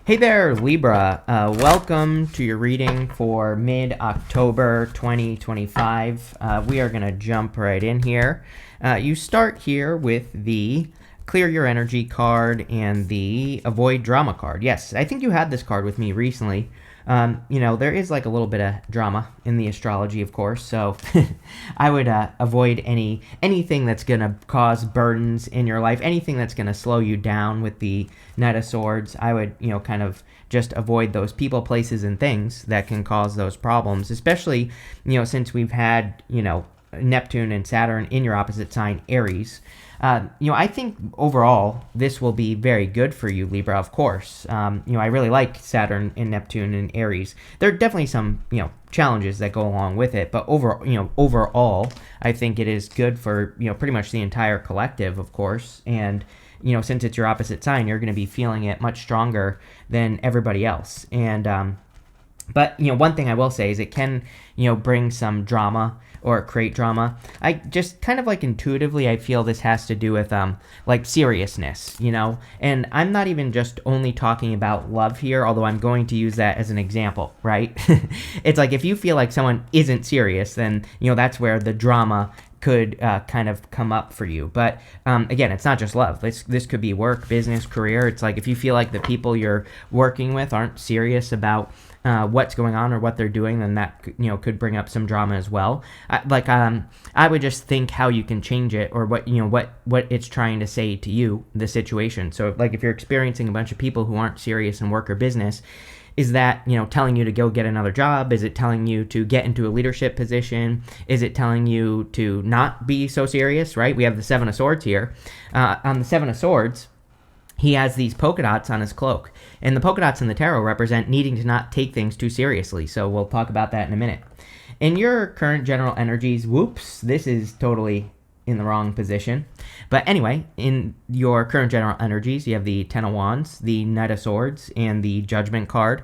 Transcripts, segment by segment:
Hey there, Libra. Welcome to your reading for mid-October 2025. We are going to jump right in here. You start here with the Clear Your Energy card and the Avoid Drama card. Yes, I think you had this card with me recently. There is like a little bit of drama in the astrology, of course, so I would avoid anything that's going to cause burdens in your life, anything that's going to slow you down with the Knight of Swords. I would, kind of just avoid those people, places, and things that can cause those problems, especially, since we've had, Neptune and Saturn in your opposite sign, Aries. I think overall this will be very good for you, Libra, of course. I really like Saturn and Neptune and Aries. There are definitely some, challenges that go along with it, but overall, I think it is good for, pretty much the entire collective, of course. And, since it's your opposite sign, you're going to be feeling it much stronger than everybody else. And, but, one thing I will say is it can, bring some drama or create drama. I just kind of like intuitively, I feel this has to do with like seriousness, and I'm not even just only talking about love here, although I'm going to use that as an example, right? It's like if you feel like someone isn't serious, then, that's where the drama could kind of come up for you. But again, it's not just love. This could be work, business, career. It's like if you feel like the people you're working with aren't serious about what's going on or what they're doing, then that could bring up some drama as well. I would just think how you can change it, or what it's trying to say to you, the situation. So like if you're experiencing a bunch of people who aren't serious in work or business, is that, telling you to go get another job? Is it telling you to get into a leadership position? Is it telling you to not be so serious, right? We have the Seven of Swords here. On the Seven of Swords, he has these polka dots on his cloak. And the polka dots in the tarot represent needing to not take things too seriously. So we'll talk about that in a minute. In your current general energies, whoops, this is totally in the wrong position. But anyway, in your current general energies, you have the Ten of Wands, the Knight of Swords, and the Judgment card.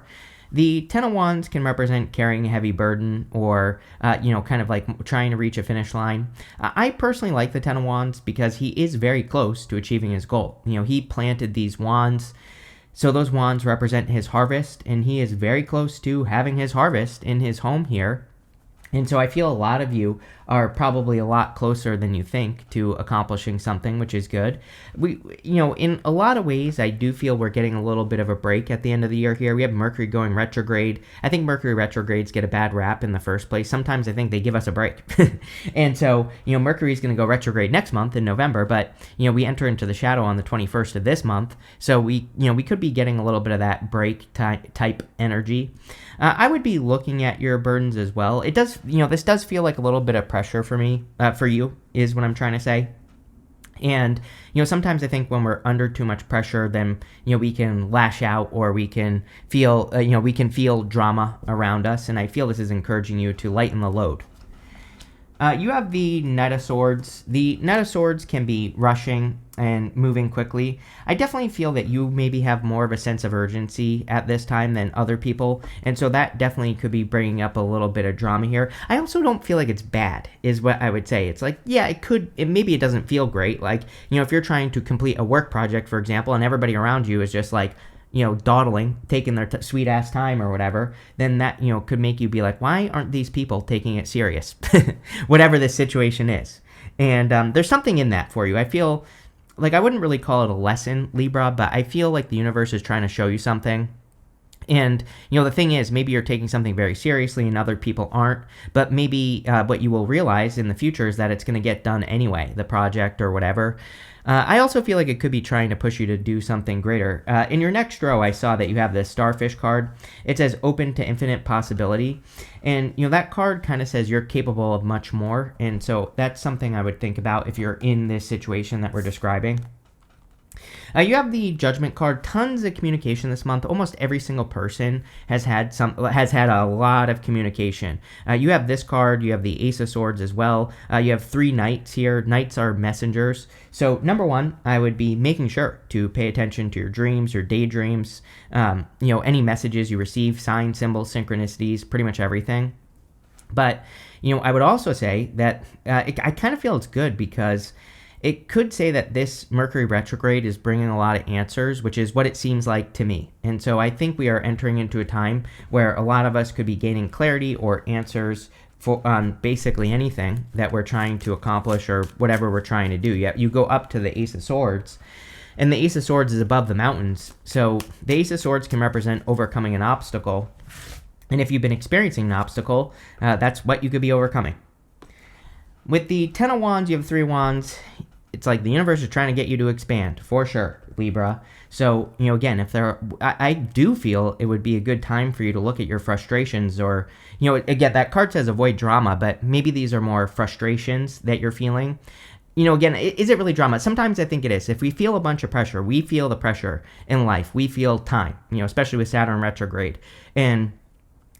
The Ten of Wands can represent carrying a heavy burden or, kind of like trying to reach a finish line. I personally like the Ten of Wands because he is very close to achieving his goal. He planted these wands, so those wands represent his harvest, and he is very close to having his harvest in his home here. And so I feel a lot of you are probably a lot closer than you think to accomplishing something, which is good. In a lot of ways, I do feel we're getting a little bit of a break at the end of the year here. We have Mercury going retrograde. I think Mercury retrogrades get a bad rap in the first place. Sometimes I think they give us a break. And so, Mercury is going to go retrograde next month in November, but, we enter into the shadow on the 21st of this month. So we could be getting a little bit of that break type energy. I would be looking at your burdens as well. It does, this does feel like a little bit of pressure for me, for you, is what I'm trying to say. And, sometimes I think when we're under too much pressure, then, we can lash out, or we can feel, drama around us. And I feel this is encouraging you to lighten the load. You have the Knight of Swords. The Knight of Swords can be rushing and moving quickly. I definitely feel that you maybe have more of a sense of urgency at this time than other people, and so that definitely could be bringing up a little bit of drama here. I also don't feel like it's bad, is what I would say. It's like, yeah, maybe it doesn't feel great. Like, if you're trying to complete a work project, for example, and everybody around you is just like, dawdling, taking their sweet ass time or whatever, then that, could make you be like, why aren't these people taking it serious? Whatever this situation is. And there's something in that for you. I feel like I wouldn't really call it a lesson, Libra, but I feel like the universe is trying to show you something. And, the thing is, maybe you're taking something very seriously and other people aren't, but maybe what you will realize in the future is that it's going to get done anyway, the project or whatever. I also feel like it could be trying to push you to do something greater. In your next row, I saw that you have this Starfish card. It says open to infinite possibility. And, that card kind of says you're capable of much more. And so that's something I would think about if you're in this situation that we're describing. You have the Judgment card. Tons of communication this month. Almost every single person has had a lot of communication. You have this card. You have the Ace of Swords as well. You have 3 Knights here. Knights are messengers. So number one, I would be making sure to pay attention to your dreams, your daydreams, any messages you receive, signs, symbols, synchronicities, pretty much everything. But, I would also say that I kind of feel it's good because it could say that this Mercury retrograde is bringing a lot of answers, which is what it seems like to me. And so I think we are entering into a time where a lot of us could be gaining clarity or answers for basically anything that we're trying to accomplish or whatever we're trying to do. You go up to the Ace of Swords, and the Ace of Swords is above the mountains. So the Ace of Swords can represent overcoming an obstacle. And if you've been experiencing an obstacle, that's what you could be overcoming. With the Ten of Wands, you have Three of Wands. It's like the universe is trying to get you to expand, for sure, Libra. So, again, I do feel it would be a good time for you to look at your frustrations or, again, that card says avoid drama, but maybe these are more frustrations that you're feeling. Again, is it really drama? Sometimes I think it is. If we feel a bunch of pressure, we feel the pressure in life. We feel time, especially with Saturn retrograde. And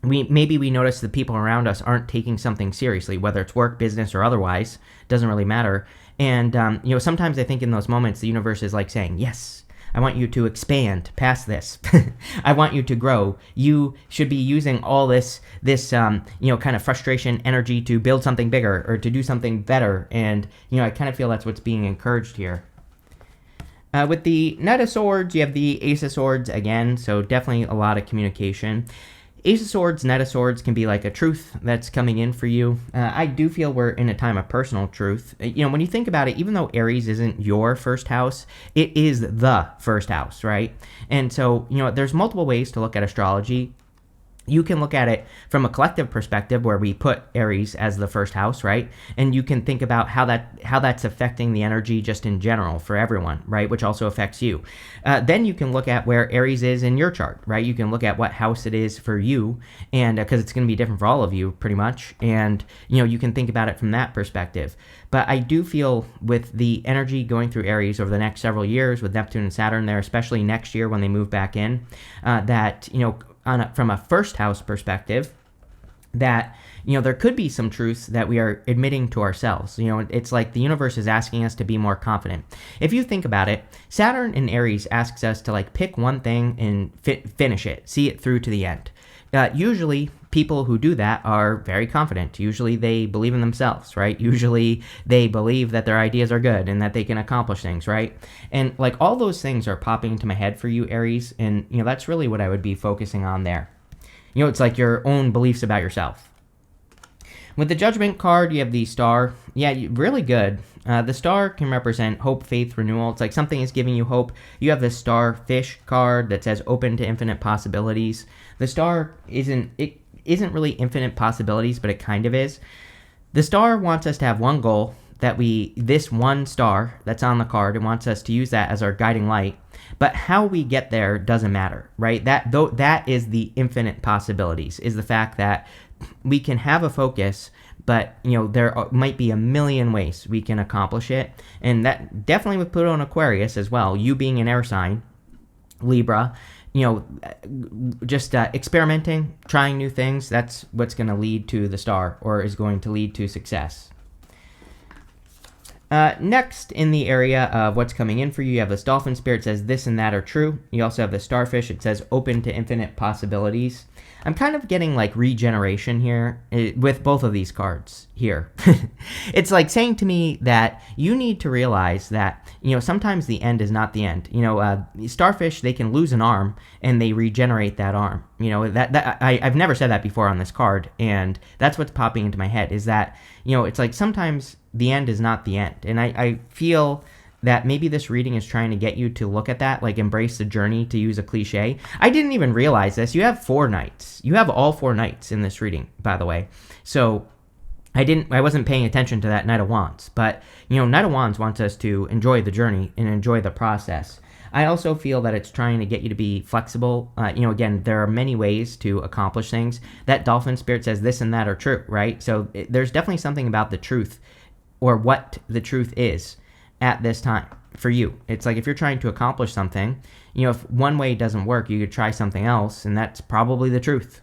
maybe we notice the people around us aren't taking something seriously, whether it's work, business, or otherwise. Doesn't really matter. And, sometimes I think in those moments, the universe is like saying, yes, I want you to expand past this. I want you to grow. You should be using all this kind of frustration energy to build something bigger or to do something better. And, I kind of feel that's what's being encouraged here. With the Knight of Swords, you have the Ace of Swords again. So definitely a lot of communication. Ace of Swords, Knight of Swords can be like a truth that's coming in for you. I do feel we're in a time of personal truth. When you think about it, even though Aries isn't your first house, it is the first house, right? And so, there's multiple ways to look at astrology. You can look at it from a collective perspective where we put Aries as the first house, right? And you can think about how that's affecting the energy just in general for everyone, right? Which also affects you. Then you can look at where Aries is in your chart, right? You can look at what house it is for you, and because it's going to be different for all of you pretty much. And, you can think about it from that perspective. But I do feel with the energy going through Aries over the next several years with Neptune and Saturn there, especially next year when they move back in, that, from a first house perspective, that there could be some truths that we are admitting to ourselves. It's like the universe is asking us to be more confident. If you think about it, Saturn in Aries asks us to pick one thing and finish it, see it through to the end. Usually people who do that are very confident. Usually they believe in themselves, right? Usually they believe that their ideas are good and that they can accomplish things, right? And all those things are popping into my head for you, Aries, and that's really what I would be focusing on there. It's like your own beliefs about yourself. With the Judgment card, you have the Star. Yeah, really good. The Star can represent hope, faith, renewal. It's like something is giving you hope. You have the Starfish card that says open to infinite possibilities. The Star isn't really infinite possibilities, but it kind of is. The Star wants us to have one goal, this one star that's on the card, and wants us to use that as our guiding light. But how we get there doesn't matter, right? That is the infinite possibilities, is the fact that we can have a focus, but there might be a million ways we can accomplish it. And that definitely with Pluto and Aquarius as well, you being an air sign, Libra, just experimenting, trying new things, that's what's going to lead to the Star, or is going to lead to success. Next, in the area of what's coming in for you, you have this Dolphin Spirit, says this and that are true. You also have the Starfish, it says open to infinite possibilities. I'm kind of getting regeneration here with both of these cards here. It's like saying to me that you need to realize that, sometimes the end is not the end. Starfish, they can lose an arm and they regenerate that arm. I've never said that before on this card, and that's what's popping into my head is that, it's like sometimes the end is not the end. And I feel that maybe this reading is trying to get you to look at that, embrace the journey, to use a cliche. I didn't even realize this. You have 4 knights. You have all 4 knights in this reading, by the way. So I wasn't paying attention to that Knight of Wands. But, Knight of Wands wants us to enjoy the journey and enjoy the process. I also feel that it's trying to get you to be flexible. Again, there are many ways to accomplish things. That Dolphin Spirit says this and that are true, right? So there's definitely something about the truth, or what the truth is at this time for you. It's like if you're trying to accomplish something, if one way doesn't work, you could try something else, and that's probably the truth.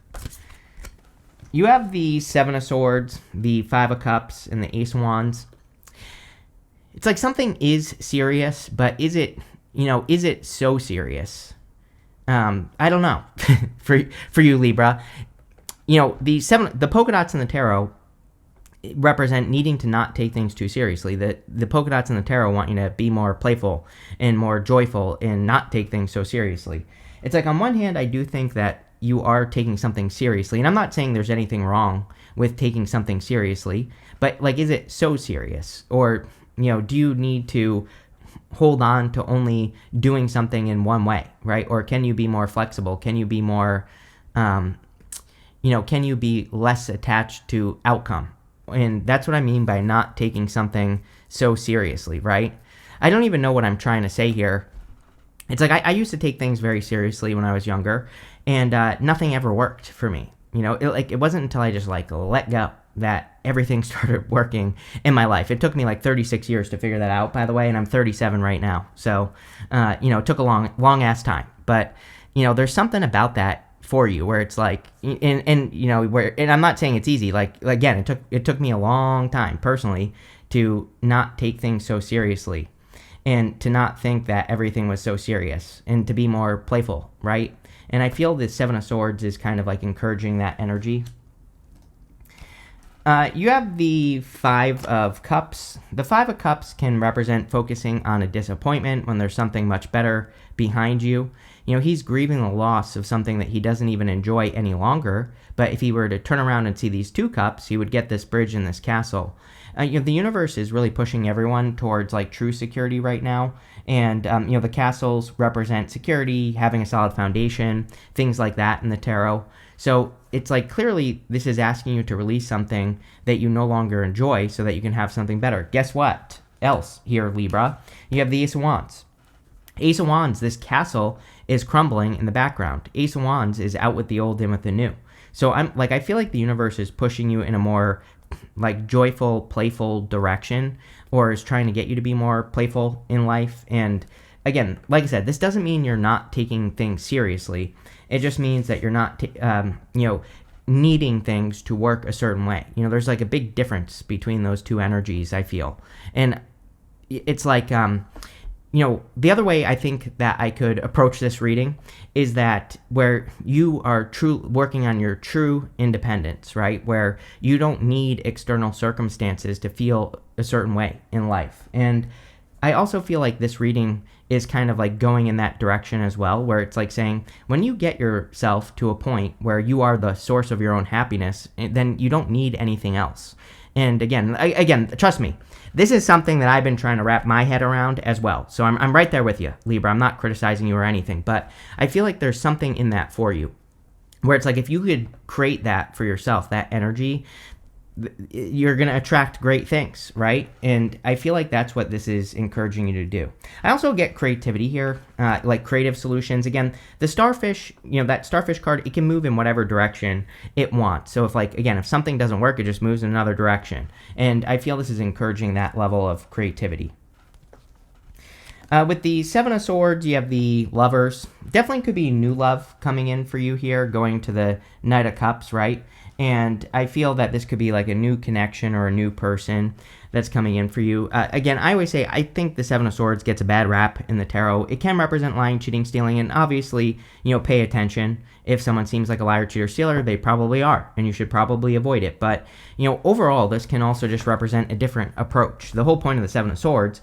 You have the Seven of Swords, the Five of Cups, and the Ace of Wands. It's like something is serious, but is it so serious? I don't know. for you, Libra. The polka dots in the tarot, represent needing to not take things too seriously. The polka dots in the tarot want you to be more playful and more joyful and not take things so seriously. It's like, on one hand, I do think that you are taking something seriously, and I'm not saying there's anything wrong with taking something seriously, but like, is it so serious? Or, do you need to hold on to only doing something in one way, right? Or can you be more flexible? Can you be more, can you be less attached to outcome? And that's what I mean by not taking something so seriously, right? I don't even know what I'm trying to say here. It's like, I used to take things very seriously when I was younger, and nothing ever worked for me. It wasn't until I just let go that everything started working in my life. It took me 36 years to figure that out, by the way, and I'm 37 right now. So, it took a long ass time. But, there's something about that for you where it's like, and I'm not saying it's easy. Again, it took me a long time personally to not take things so seriously, and to not think that everything was so serious, and to be more playful, right? And I feel the Seven of Swords is kind of encouraging that energy. You have the Five of Cups. The Five of Cups can represent focusing on a disappointment when there's something much better behind you. He's grieving the loss of something that he doesn't even enjoy any longer, but if he were to turn around and see these two cups, he would get this bridge and this castle. The universe is really pushing everyone towards true security right now, and the castles represent security, having a solid foundation, things like that in the tarot. So it's clearly this is asking you to release something that you no longer enjoy so that you can have something better. Guess what else here, Libra? You have the Ace of Wands. Ace of Wands, this castle is crumbling in the background. Ace of Wands is out with the old, in with the new. So I feel like the universe is pushing you in a more joyful, playful direction, or is trying to get you to be more playful in life. And again, like I said, this doesn't mean you're not taking things seriously. It just means that you're not, needing things to work a certain way. There's a big difference between those two energies, I feel. And it's the other way I think that I could approach this reading is that where you are working on your true independence, right? Where you don't need external circumstances to feel a certain way in life. And I also feel like this reading is kind of going in that direction as well, where it's saying, when you get yourself to a point where you are the source of your own happiness, then you don't need anything else. And again, trust me, this is something that I've been trying to wrap my head around as well. So I'm right there with you, Libra. I'm not criticizing you or anything, but I feel like there's something in that for you, where it's if you could create that for yourself, that energy, you're going to attract great things, right? And I feel like that's what this is encouraging you to do. I also get creativity here, creative solutions. Again, the starfish, that starfish card, it can move in whatever direction it wants. So if something doesn't work, it just moves in another direction. And I feel this is encouraging that level of creativity. With the Seven of Swords, you have the Lovers. Definitely could be new love coming in for you here, going to the Knight of Cups, right? And I feel that this could be a new connection or a new person that's coming in for you. Again, I always say I think the Seven of Swords gets a bad rap in the tarot. It can represent lying, cheating, stealing, and obviously, pay attention. If someone seems like a liar, cheater, stealer, they probably are, and you should probably avoid it. But, overall, this can also just represent a different approach. The whole point of the Seven of Swords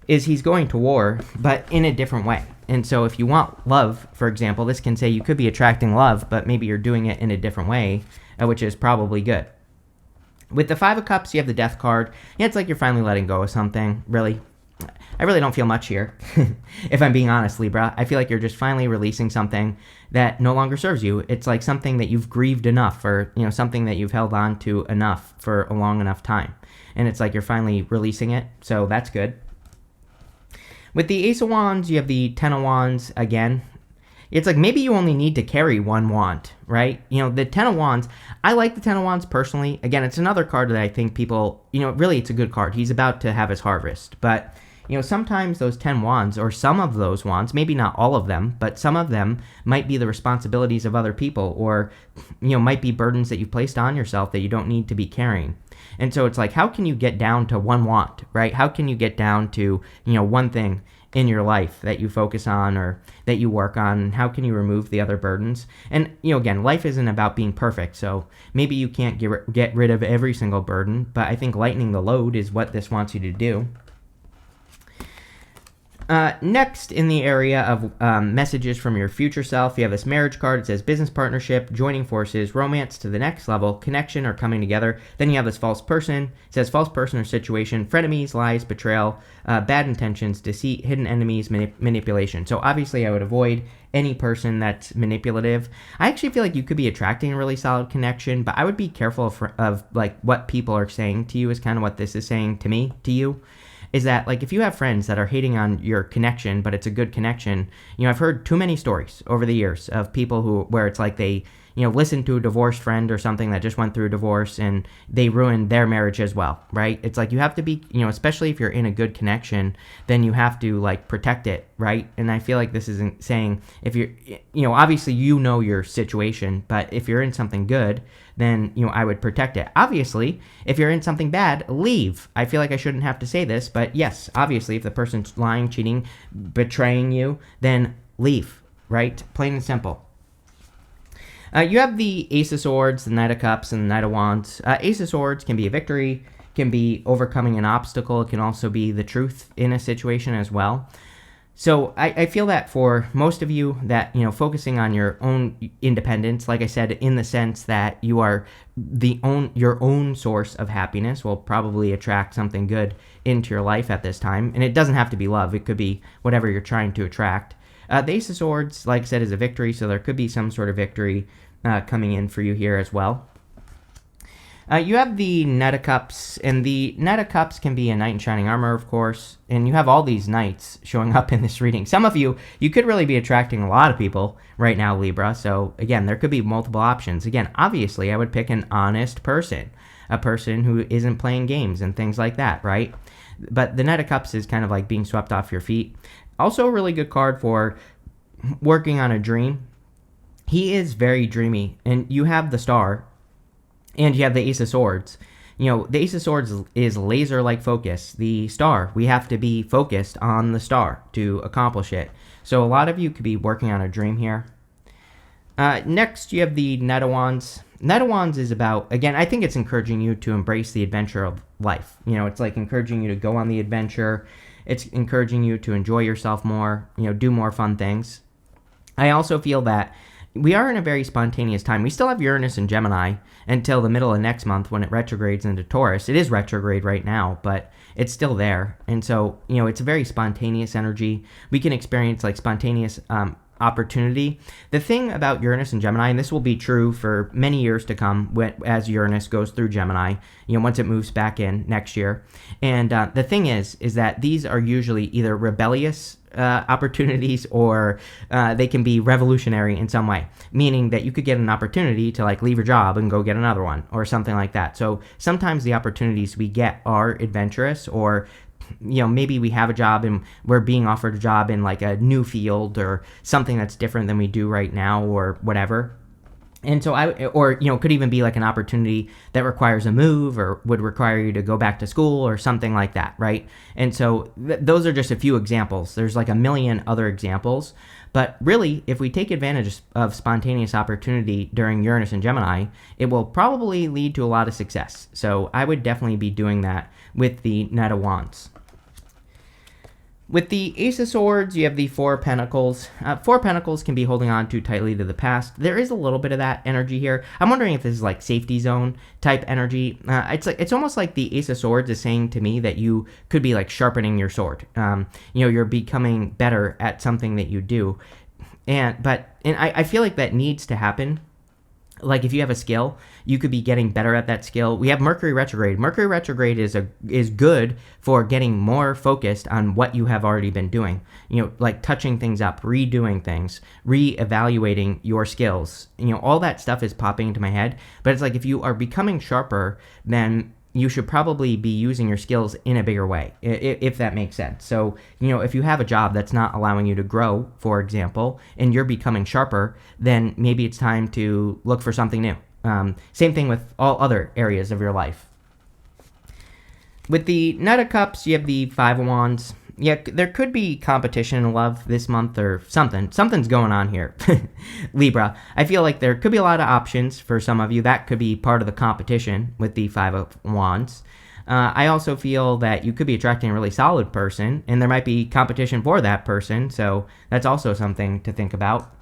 is he's going to war, but in a different way. And so if you want love, for example, this can say you could be attracting love, but maybe you're doing it in a different way, which is probably good. With the Five of Cups, you have the Death card. Yeah, it's you're finally letting go of something, really. I really don't feel much here, if I'm being honest, Libra. I feel like you're just finally releasing something that no longer serves you. It's something that you've grieved enough, or, something that you've held on to enough for a long enough time. And it's you're finally releasing it, so that's good. With the Ace of Wands, you have the Ten of Wands again. It's maybe you only need to carry one wand, right? The Ten of Wands, I like the Ten of Wands personally. Again, it's another card that I think people, really it's a good card. He's about to have his harvest. But, sometimes those 10 wands, or some of those wands, maybe not all of them, but some of them might be the responsibilities of other people, or, might be burdens that you've placed on yourself that you don't need to be carrying. And so it's how can you get down to one wand, right? How can you get down to, one thing in your life that you focus on or that you work on? How can you remove the other burdens? And, again, life isn't about being perfect, so maybe you can't get rid of every single burden, but I think lightening the load is what this wants you to do. Next, in the area of messages from your future self, you have this marriage card. It says business partnership, joining forces, romance to the next level, connection or coming together. Then you have this false person. It says false person or situation, frenemies, lies, betrayal, bad intentions, deceit, hidden enemies, manipulation. So obviously I would avoid any person that's manipulative. I actually feel like you could be attracting a really solid connection, but I would be careful of like what people are saying to you is kind of what this is saying to me, to you. Is that, like, if you have friends that are hating on your connection, but it's a good connection, I've heard too many stories over the years of people where it's like they, listen to a divorced friend or something that just went through a divorce and they ruined their marriage as well, right? It's like you have to be, especially if you're in a good connection, then you have to, like, protect it, right? And I feel like this isn't saying if you're, obviously your situation, but if you're in something good, then, I would protect it. Obviously, if you're in something bad, leave. I feel like I shouldn't have to say this, but yes, obviously, if the person's lying, cheating, betraying you, then leave, right? Plain and simple. You have the Ace of Swords, the Knight of Cups, and the Knight of Wands. Ace of Swords can be a victory, can be overcoming an obstacle. It can also be the truth in a situation as well. So I feel that for most of you that, focusing on your own independence, like I said, in the sense that you are your own source of happiness will probably attract something good into your life at this time. And it doesn't have to be love. It could be whatever you're trying to attract. The Ace of Swords, like I said, is a victory. So there could be some sort of victory coming in for you here as well. You have the Knight of Cups, and the Knight of Cups can be a knight in shining armor, of course, and you have all these knights showing up in this reading. Some of you could really be attracting a lot of people right now, Libra, so again, there could be multiple options. Again, obviously, I would pick an honest person, a person who isn't playing games and things like that, right? But the Knight of Cups is kind of like being swept off your feet. Also a really good card for working on a dream. He is very dreamy, and you have the Star, and you have the Ace of Swords. The Ace of Swords is laser-like focus. The Star, we have to be focused on the Star to accomplish it. So a lot of you could be working on a dream here. Next, you have the Knight of Wands. Knight of Wands is about, again, I think it's encouraging you to embrace the adventure of life. It's like encouraging you to go on the adventure. It's encouraging you to enjoy yourself more, do more fun things. I also feel that we are in a very spontaneous time. We still have Uranus and Gemini until the middle of next month when it retrogrades into Taurus. It is retrograde right now, but it's still there. And so, it's a very spontaneous energy. We can experience like spontaneous opportunity. The thing about Uranus and Gemini, and this will be true for many years to come as Uranus goes through Gemini, once it moves back in next year. And the thing is that these are usually either rebellious opportunities or they can be revolutionary in some way, meaning that you could get an opportunity to like leave your job and go get another one or something like that. So sometimes the opportunities we get are adventurous, or maybe we have a job and we're being offered a job in like a new field or something that's different than we do right now or whatever. And so could even be like an opportunity that requires a move or would require you to go back to school or something like that, right? And so those are just a few examples. There's like a million other examples. But really, if we take advantage of spontaneous opportunity during Uranus and Gemini, it will probably lead to a lot of success. So I would definitely be doing that with the Knight of Wands. With the Ace of Swords, you have the Four of Pentacles. Four of Pentacles can be holding on too tightly to the past. There is a little bit of that energy here. I'm wondering if this is like safety zone type energy. It's almost like the Ace of Swords is saying to me that you could be like sharpening your sword. You're becoming better at something that you do. And I feel like that needs to happen. Like if you have a skill, you could be getting better at that skill. We have Mercury retrograde. Mercury retrograde is good for getting more focused on what you have already been doing. Like touching things up, redoing things, reevaluating your skills. All that stuff is popping into my head. But it's like if you are becoming sharper, then you should probably be using your skills in a bigger way, if that makes sense. So, if you have a job that's not allowing you to grow, for example, and you're becoming sharper, then maybe it's time to look for something new. Same thing with all other areas of your life. With the Knight of Cups, you have the Five of Wands. Yeah, there could be competition in love this month or something. Something's going on here. Libra, I feel like there could be a lot of options for some of you. That could be part of the competition with the Five of Wands. I also feel that you could be attracting a really solid person, and there might be competition for that person, so that's also something to think about.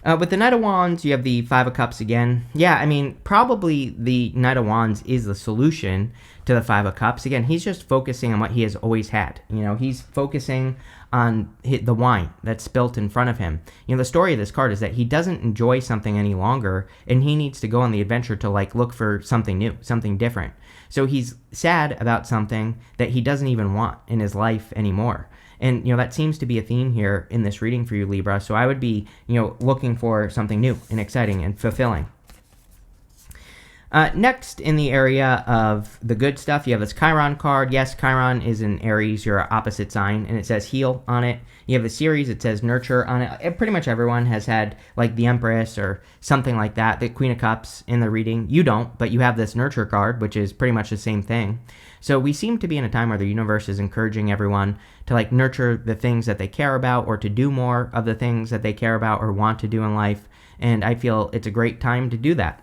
With the Knight of Wands, you have the Five of Cups again. Yeah, I mean, probably the Knight of Wands is the solution to the Five of Cups. Again, he's just focusing on what he has always had. You know, he's focusing on the wine that's spilt in front of him. You know, the story of this card is that he doesn't enjoy something any longer, and he needs to go on the adventure to, like, look for something new, something different. So he's sad about something that he doesn't even want in his life anymore. And, you know, that seems to be a theme here in this reading for you, Libra. So I would be, you know, looking for something new and exciting and fulfilling. Next, in the area of the good stuff, you have this Chiron card. Yes, Chiron is in Aries, your opposite sign, and it says heal on it. You have the series, it says nurture on it. Pretty much everyone has had, like, the Empress or something like that, the Queen of Cups in the reading. You don't, but you have this nurture card, which is pretty much the same thing. So we seem to be in a time where the universe is encouraging everyone to, like, nurture the things that they care about or to do more of the things that they care about or want to do in life. And I feel it's a great time to do that.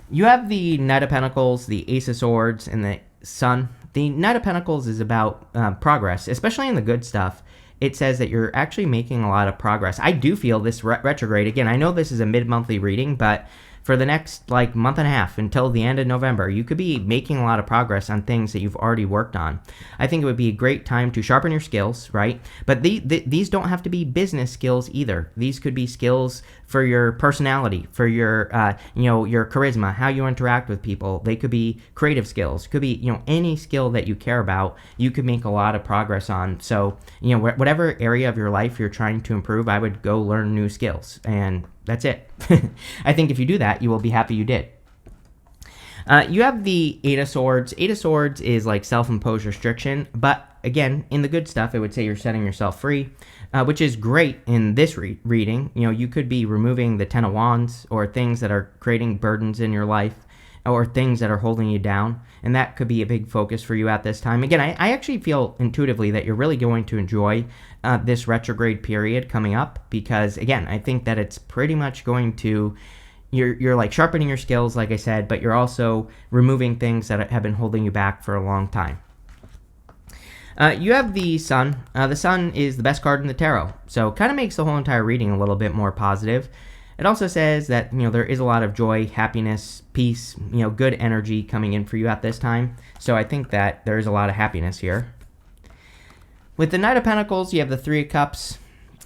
You have the Knight of Pentacles, the Ace of Swords, and the Sun. The Knight of Pentacles is about progress, especially in the good stuff. It says that you're actually making a lot of progress. I do feel this retrograde. Again, I know this is a mid-monthly reading, but for the next, like, month and a half until the end of November, you could be making a lot of progress on things that you've already worked on. I think it would be a great time to sharpen your skills, right? But these don't have to be business skills either. These could be skills for your personality, for your, your charisma, how you interact with people. They could be creative skills. It could be, you know, any skill that you care about, you could make a lot of progress on. So, you know, whatever area of your life you're trying to improve, I would go learn new skills. And that's it. I think if you do that, you will be happy you did. You have the Eight of Swords. Eight of Swords is like self-imposed restriction, but again, in the good stuff, it would say you're setting yourself free, which is great in this reading. You know, you could be removing the Ten of Wands or things that are creating burdens in your life or things that are holding you down, and that could be a big focus for you at this time. Again, I actually feel intuitively that you're really going to enjoy this retrograde period coming up because, again, I think that it's pretty much going to, you're like sharpening your skills, like I said, but you're also removing things that have been holding you back for a long time. You have the Sun. The Sun is the best card in the tarot, so kind of makes the whole entire reading a little bit more positive. It also says that, you know, there is a lot of joy, happiness, peace, you know, good energy coming in for you at this time. So I think that there is a lot of happiness here. With the Knight of Pentacles, you have the Three of Cups.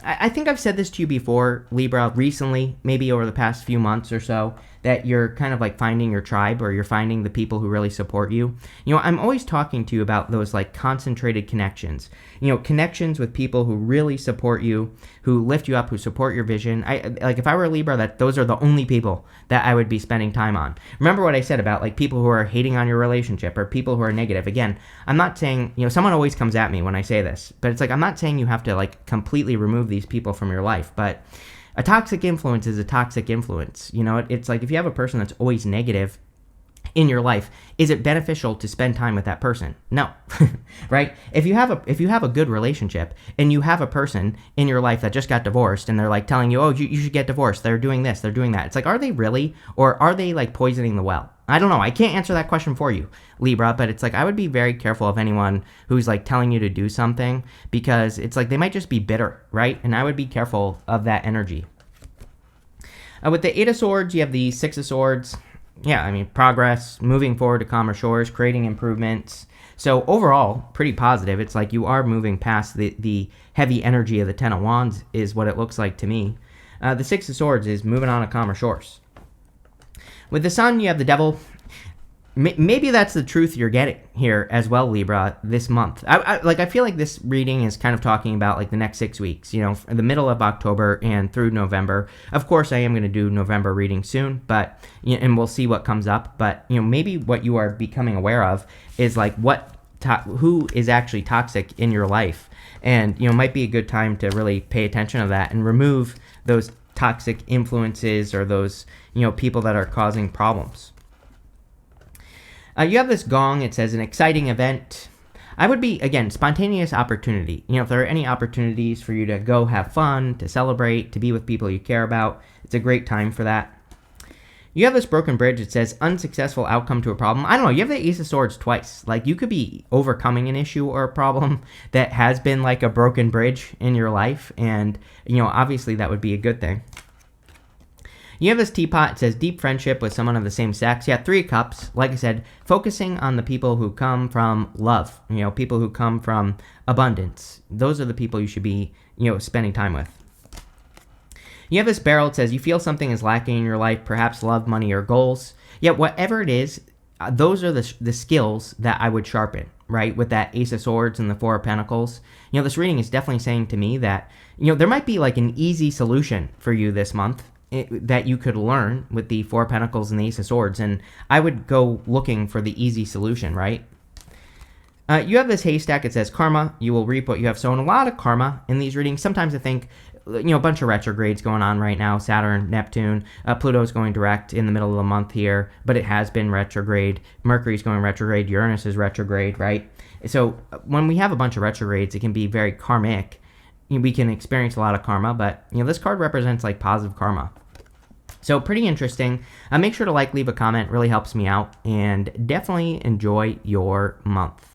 I think I've said this to you before, Libra, recently, maybe over the past few months or so, that you're kind of like finding your tribe or you're finding the people who really support you. You know, I'm always talking to you about those like concentrated connections. You know, connections with people who really support you, who lift you up, who support your vision. Like if I were a Libra, that those are the only people that I would be spending time on. Remember what I said about like people who are hating on your relationship or people who are negative. Again, I'm not saying, you know, someone always comes at me when I say this, but it's like I'm not saying you have to like completely remove these people from your life, but a toxic influence is a toxic influence. You know, it's like if you have a person that's always negative in your life, is it beneficial to spend time with that person? No. Right? If you have a good relationship and you have a person in your life that just got divorced and they're like telling you, oh, you should get divorced, they're doing this, they're doing that. It's like, are they really? Or are they like poisoning the well? I don't know. I can't answer that question for you, Libra, but it's like I would be very careful of anyone who's like telling you to do something because it's like they might just be bitter, right? And I would be careful of that energy. With the Eight of Swords, you have the Six of Swords. Yeah, I mean, progress, moving forward to calmer shores, creating improvements. So overall, pretty positive. It's like you are moving past the heavy energy of the Ten of Wands is what it looks like to me. The Six of Swords is moving on to calmer shores. With the Sun, you have the Devil. Maybe that's the truth you're getting here as well, Libra, this month. I feel like this reading is kind of talking about like the next 6 weeks, you know, the middle of October and through November. Of course, I am going to do November reading soon, but, you know, and we'll see what comes up. But, you know, maybe what you are becoming aware of is like who is actually toxic in your life. And, you know, might be a good time to really pay attention to that and remove those toxic influences or those, you know, people that are causing problems. You have this gong. It says an exciting event. I would be, again, spontaneous opportunity. If there are any opportunities for you to go have fun, to celebrate, to be with people you care about, it's a great time for that. You have this broken bridge. It says unsuccessful outcome to a problem. I don't know. You have the Ace of Swords twice. Like, you could be overcoming an issue or a problem that has been like a broken bridge in your life. And, obviously that would be a good thing. You have this teapot. It says deep friendship with someone of the same sex. Yeah, 3 of Cups. Like I said, focusing on the people who come from love. People who come from abundance. Those are the people you should be, spending time with. You have this barrel. It says you feel something is lacking in your life, perhaps love, money, or goals. Yet whatever it is, those are the skills that I would sharpen, right? With that Ace of Swords and the 4 of Pentacles. This reading is definitely saying to me that, there might be like an easy solution for you this month that you could learn with the 4 of Pentacles and the Ace of Swords. And I would go looking for the easy solution, right? You have this haystack. It says karma. You will reap what you have sown. A lot of karma in these readings. Sometimes I think, a bunch of retrogrades going on right now. Saturn, Neptune, Pluto's going direct in the middle of the month here, but it has been retrograde. Mercury's going retrograde. Uranus is retrograde, right? So when we have a bunch of retrogrades, it can be very karmic. We can experience a lot of karma, but this card represents like positive karma. So pretty interesting. Make sure to leave a comment. Really helps me out, and definitely enjoy your month.